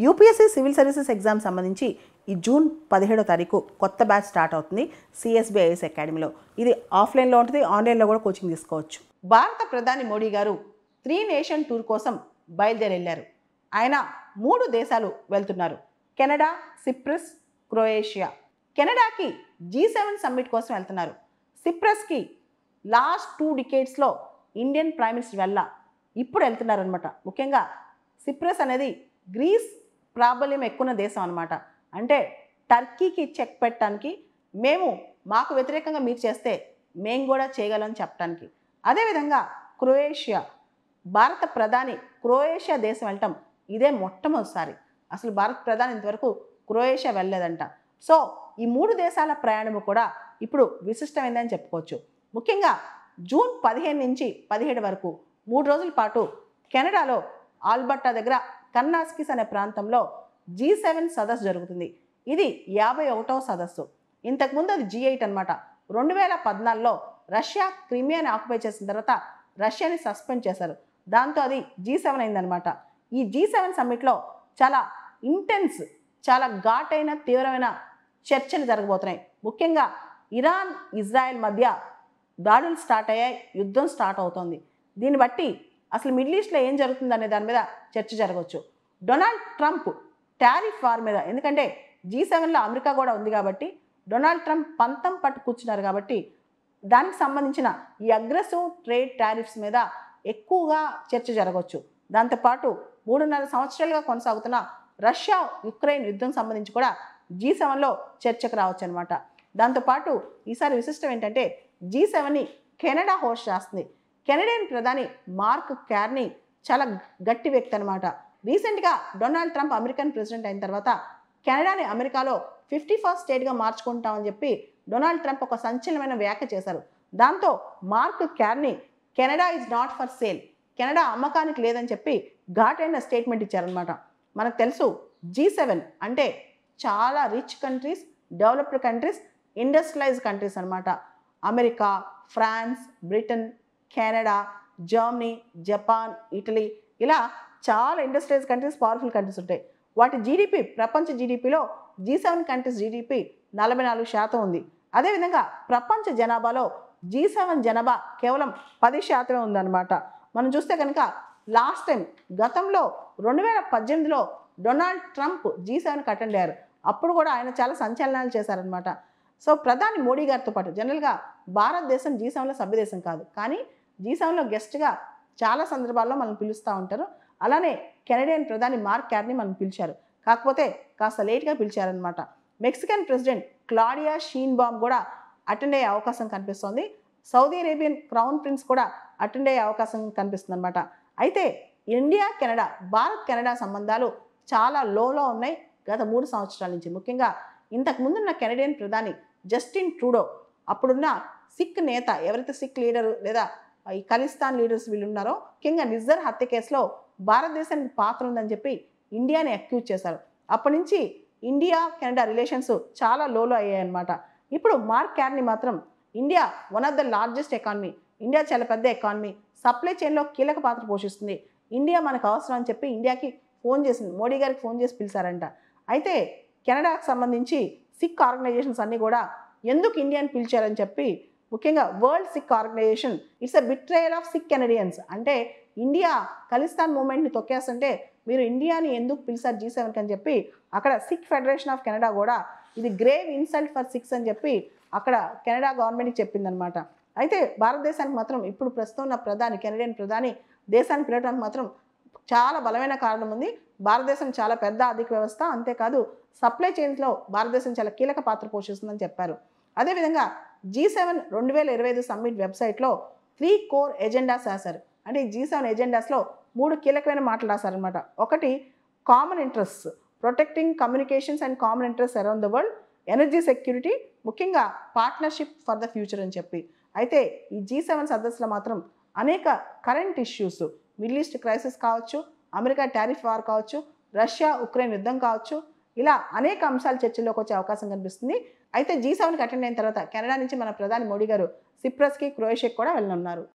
UPSC civil services exam సంబంధించి ఈ June 17వ తారీఖు కొత్త బ్యాచ్ స్టార్ట్ అవుతుంది సిఎస్బి ఐఏఎస్ అకాడమీలో. ఇది ఆఫ్లైన్లో ఉంటుంది, ఆన్లైన్లో కూడా కోచింగ్ తీసుకోవచ్చు. భారత ప్రధాని మోడీ గారు 3 నేషన్ టూర్ కోసం బయలుదేరి వెళ్ళారు. ఆయన 3 దేశాలు వెళ్తున్నారు: కెనడా, సిప్రస్, క్రొయేషియా. కెనడాకి G7 సమ్మిట్ కోసం వెళ్తున్నారు. సిప్రస్కి లాస్ట్ 2 డికేడ్స్లో ఇండియన్ ప్రైమ్ మినిస్టర్ వల్ల ఇప్పుడు వెళ్తున్నారు అనమాట. ముఖ్యంగా సిప్రస్ అనేది గ్రీస్ ప్రాబల్యం ఎక్కువ దేశం అనమాట. అంటే టర్కీకి చెక్ పెట్టడానికి మాకు వ్యతిరేకంగా మీరు చేస్తే మేము కూడా చేయగలని చెప్పడానికి. అదేవిధంగా క్రొయేషియా, భారత ప్రధాని క్రొయేషియా దేశం వెళ్ళటం ఇదే మొట్టమొదటిసారి. అసలు భారత ప్రధాని ఇంతవరకు క్రొయేషియా వెళ్ళలేదంట. సో ఈ 3 దేశాల ప్రయాణము కూడా ఇప్పుడు విశిష్టమైందని చెప్పుకోవచ్చు. ముఖ్యంగా జూన్ 15 నుంచి 17 వరకు 3 రోజుల పాటు కెనడాలో ఆల్బర్టా దగ్గర కన్నాస్కిస్ అనే ప్రాంతంలో G7 సదస్సు జరుగుతుంది. ఇది 51వ సదస్సు. ఇంతకుముందు అది G8 అనమాట. 2014లో రష్యా క్రిమియాని ఆక్యుపై చేసిన తర్వాత రష్యాని సస్పెండ్ చేశారు. దాంతో అది G7 అయిందనమాట. ఈ G7 సమ్మిట్లో చాలా ఇంటెన్స్, చాలా ఘాటైన తీవ్రమైన చర్చలు జరగబోతున్నాయి. ముఖ్యంగా ఇరాన్, ఇజ్రాయెల్ మధ్య దాడులు స్టార్ట్ అయ్యాయి, యుద్ధం స్టార్ట్ అవుతోంది. దీన్ని బట్టి అసలు మిడిల్ ఈస్ట్లో ఏం జరుగుతుంది అనే దాని మీద చర్చ జరగవచ్చు. డొనాల్డ్ ట్రంప్ టారిఫ్ వార్ మీద, ఎందుకంటే G7లో అమెరికా కూడా ఉంది కాబట్టి డొనాల్డ్ ట్రంప్ పంతం పట్టు కూర్చున్నారు కాబట్టి దానికి సంబంధించిన ఈ అగ్రెసివ్ ట్రేడ్ టారిఫ్స్ మీద ఎక్కువగా చర్చ జరగవచ్చు. దాంతోపాటు 3.5 సంవత్సరాలుగా కొనసాగుతున్న రష్యా యుక్రెయిన్ యుద్ధం సంబంధించి కూడా G7లో చర్చకు రావచ్చు అనమాట. దాంతోపాటు ఈసారి విశిష్టం ఏంటంటే G7ని కెనడా హోస్ట్ చేస్తుంది. కెనడియన్ ప్రధాని మార్క్ కార్నీ చాలా గట్టి వ్యక్తి అనమాట. రీసెంట్గా డొనాల్డ్ ట్రంప్ అమెరికన్ ప్రెసిడెంట్ అయిన తర్వాత కెనడాని అమెరికాలో 51st స్టేట్గా మార్చుకుంటామని చెప్పి డొనాల్డ్ ట్రంప్ ఒక సంచలనమైన వ్యాఖ్య చేశారు. దాంతో mark Carney Canada is not for sale, Canada అమ్మకానికి లేదని చెప్పి ఘాటైన స్టేట్మెంట్ ఇచ్చారనమాట. మనకు తెలుసు G7 అంటే చాలా rich countries, developed countries, industrialise countries అనమాట. America, France, Britain, Canada, Germany, Japan, Italy, ఇలా చాలా ఇండస్ట్రియలైజ్ కంట్రీస్, పవర్ఫుల్ కంట్రీస్ ఉంటాయి. వాటి జీడిపి, ప్రపంచ జీడిపిలో G7 కంట్రీస్ జీడిపి 44% ఉంది. అదేవిధంగా ప్రపంచ జనాభాలో G7 జనాభా కేవలం 10% ఉందన్నమాట. మనం చూస్తే కనుక లాస్ట్ టైం గతంలో 2018లో డొనాల్డ్ ట్రంప్ G7కి అటెండ్ అయ్యారు. అప్పుడు కూడా ఆయన చాలా సంచలనాలు చేశారనమాట. సో ప్రధాని మోడీ గారితో పాటు జనరల్గా భారతదేశం G7లో సభ్యదేశం కాదు, కానీ G7లో గెస్ట్గా చాలా సందర్భాల్లో మనం పిలుస్తూ ఉంటారు. అలానే కెనడియన్ ప్రధాని మార్క్ కార్నీ మనం పిలిచారు, కాకపోతే కాస్త లేట్గా పిలిచారనమాట. మెక్సికన్ ప్రెసిడెంట్ క్లాడియా షీన్బామ్ కూడా అటెండ్ అయ్యే అవకాశం కనిపిస్తోంది. సౌదీ అరేబియన్ క్రౌన్ ప్రిన్స్ కూడా అటెండ్ అయ్యే అవకాశం కనిపిస్తుంది అనమాట. అయితే ఇండియా కెనడా, భారత్ కెనడా సంబంధాలు చాలా లోలో ఉన్నాయి గత 3 సంవత్సరాల నుంచి. ముఖ్యంగా ఇంతకు ముందున్న కెనడియన్ ప్రధాని జస్టిన్ ట్రూడో, అప్పుడున్న సిక్ నేత, ఎవరైతే సిక్ లీడరు లేదా ఈ ఖలిస్తాన్ లీడర్స్ వీళ్ళు ఉన్నారో, ముఖ్యంగా నిజ్జర్ హత్య కేసులో భారతదేశానికి పాత్ర ఉందని చెప్పి ఇండియాని అక్యూజ్ చేశారు. అప్పటి నుంచి ఇండియా కెనడా రిలేషన్స్ చాలా లోలో అయ్యాయి అనమాట. ఇప్పుడు మార్క్ కార్నీ మాత్రం India one of the largest economy, India చాలా పెద్ద ఎకానమీ, సప్లై చైన్లో కీలక పాత్ర పోషిస్తుంది, ఇండియా మనకు అవసరం అని చెప్పి ఇండియాకి ఫోన్ చేసింది, మోడీ గారికి ఫోన్ చేసి పిలిచారంట. అయితే కెనడాకు సంబంధించి సిక్ ఆర్గనైజేషన్స్ అన్నీ కూడా ఎందుకు ఇండియాని పిలిచారని చెప్పి, ముఖ్యంగా world Sikh organization it's a betrayal of Sikh Canadians, అంటే ఇండియా ఖలిస్తాన్ మూవ్మెంట్ని తొక్కేస్తుంటే మీరు ఇండియాని ఎందుకు పిలిచారు G7కి అని చెప్పి అక్కడ సిక్ ఫెడరేషన్ ఆఫ్ కెనడా కూడా ఇది గ్రేవ్ ఇన్సల్ట్ ఫర్ సిక్స్ అని చెప్పి అక్కడ కెనడా గవర్నమెంట్కి చెప్పిందనమాట. అయితే భారతదేశానికి మాత్రం ఇప్పుడు ప్రస్తుతం ఉన్న ప్రధాని, కెనడియన్ ప్రధాని దేశాన్ని పిలవడానికి మాత్రం చాలా బలమైన కారణం ఉంది. భారతదేశం చాలా పెద్ద ఆర్థిక వ్యవస్థ, అంతేకాదు సప్లై చైన్స్లో భారతదేశం చాలా కీలక పాత్ర పోషిస్తుందని చెప్పారు. అదేవిధంగా G7 2025 సమ్మిట్ వెబ్సైట్లో 3 కోర్ ఎజెండాస్ రాశారు. అంటే G7 ఎజెండాస్లో 3 కీలకమైన మాటలు రాశారనమాట. ఒకటి common interests, protecting communications and common interest around the world, energy security, ముఖ్యంగా పార్ట్నర్షిప్ ఫర్ ద ఫ్యూచర్ అని చెప్పి. అయితే ఈ G7 సదస్సులో మాత్రం అనేక current issues, middle east crisis కావచ్చు, అమెరికా టారిఫ్ వార్ కావచ్చు, రష్యా ఉక్రెయిన్ యుద్ధం కావచ్చు, ఇలా అనేక అంశాలు చర్చలోకి వచ్చే అవకాశం కనిపిస్తుంది. అయితే G7కి అటెండ్ అయిన తర్వాత కెనడా నుంచి మన ప్రధాని మోడీ గారు సిప్రస్కి, క్రొయేషియాకి కూడా వెళ్ళనున్నారు.